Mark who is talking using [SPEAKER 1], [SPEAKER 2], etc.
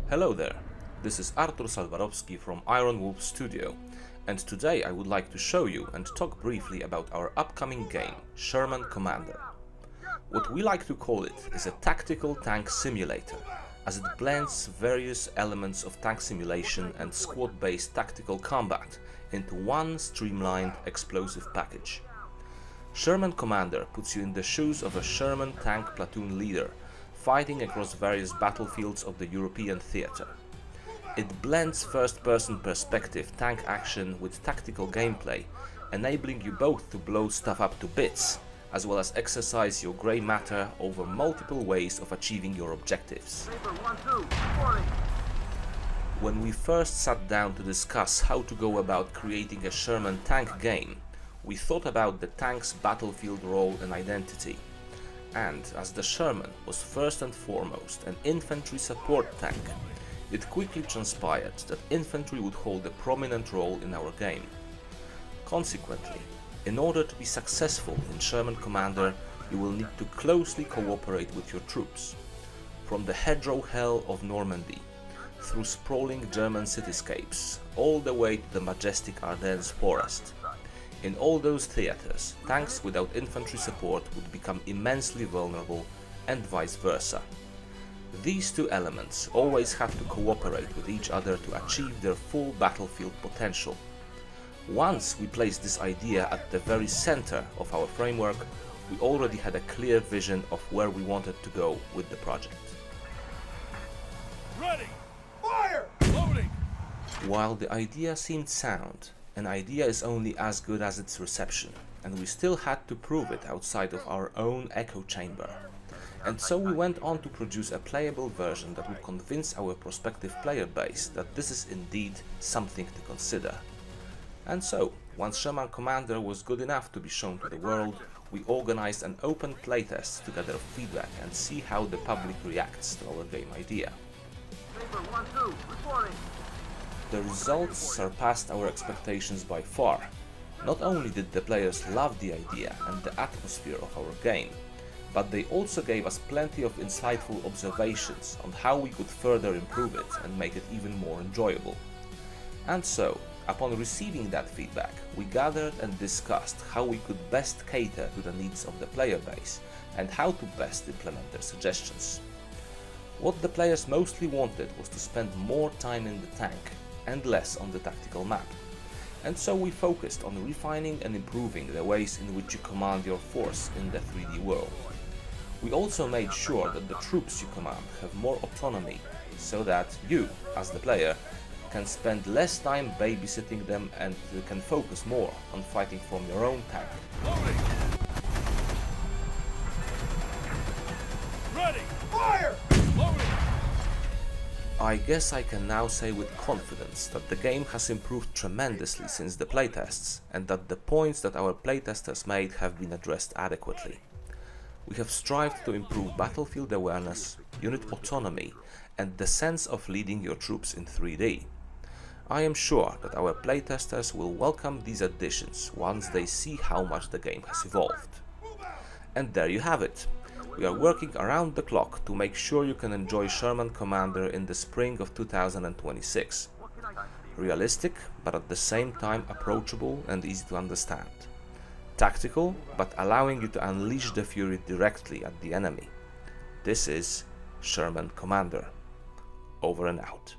[SPEAKER 1] Hello there, this is Artur Salwarowski from Iron Wolf Studio, and today I would like to show you and talk briefly about our upcoming game, Sherman Commander. What we like to call it is a tactical tank simulator, as it blends various elements of tank simulation and squad-based tactical combat into one streamlined explosive package. Sherman Commander puts you in the shoes of a Sherman tank platoon leader, fighting across various battlefields of the European theatre. It blends first-person perspective tank action with tactical gameplay, enabling you both to blow stuff up to bits, as well as exercise your grey matter over multiple ways of achieving your objectives. When we first sat down to discuss how to go about creating a Sherman tank game, we thought about the tank's battlefield role and identity. And as the Sherman was first and foremost an infantry support tank, it quickly transpired that infantry would hold a prominent role in our game. Consequently, in order to be successful in Sherman Commander, you will need to closely cooperate with your troops. From the hedgerow hell of Normandy, through sprawling German cityscapes, all the way to the majestic Ardennes forest. In all those theatres, tanks without infantry support would become immensely vulnerable, and vice versa. These two elements always have to cooperate with each other to achieve their full battlefield potential. Once we placed this idea at the very center of our framework, we already had a clear vision of where we wanted to go with the project.
[SPEAKER 2] Ready! Fire! Loading!
[SPEAKER 1] While the idea seemed sound, an idea is only as good as its reception, and we still had to prove it outside of our own echo chamber. And so we went on to produce a playable version that would convince our prospective player base that this is indeed something to consider. And so, once Sherman Commander was good enough to be shown to the world, we organized an open playtest to gather feedback and see how the public reacts to our game idea. The results surpassed our expectations by far. Not only did the players love the idea and the atmosphere of our game, but they also gave us plenty of insightful observations on how we could further improve it and make it even more enjoyable. And so, upon receiving that feedback, we gathered and discussed how we could best cater to the needs of the player base and how to best implement their suggestions. What the players mostly wanted was to spend more time in the tank and less on the tactical map. And so we focused on refining and improving the ways in which you command your force in the 3D world. We also made sure that the troops you command have more autonomy, so that you, as the player, can spend less time babysitting them and can focus more on fighting from your own tank.
[SPEAKER 2] Loading! Ready! Fire! Loading!
[SPEAKER 1] I guess I can now say with confidence that the game has improved tremendously since the playtests, and that the points that our playtesters made have been addressed adequately. We have strived to improve battlefield awareness, unit autonomy, and the sense of leading your troops in 3D. I am sure that our playtesters will welcome these additions once they see how much the game has evolved. And there you have it. We are working around the clock to make sure you can enjoy Sherman Commander in the spring of 2026. Realistic, but at the same time approachable and easy to understand. Tactical, but allowing you to unleash the fury directly at the enemy. This is Sherman Commander. Over and out.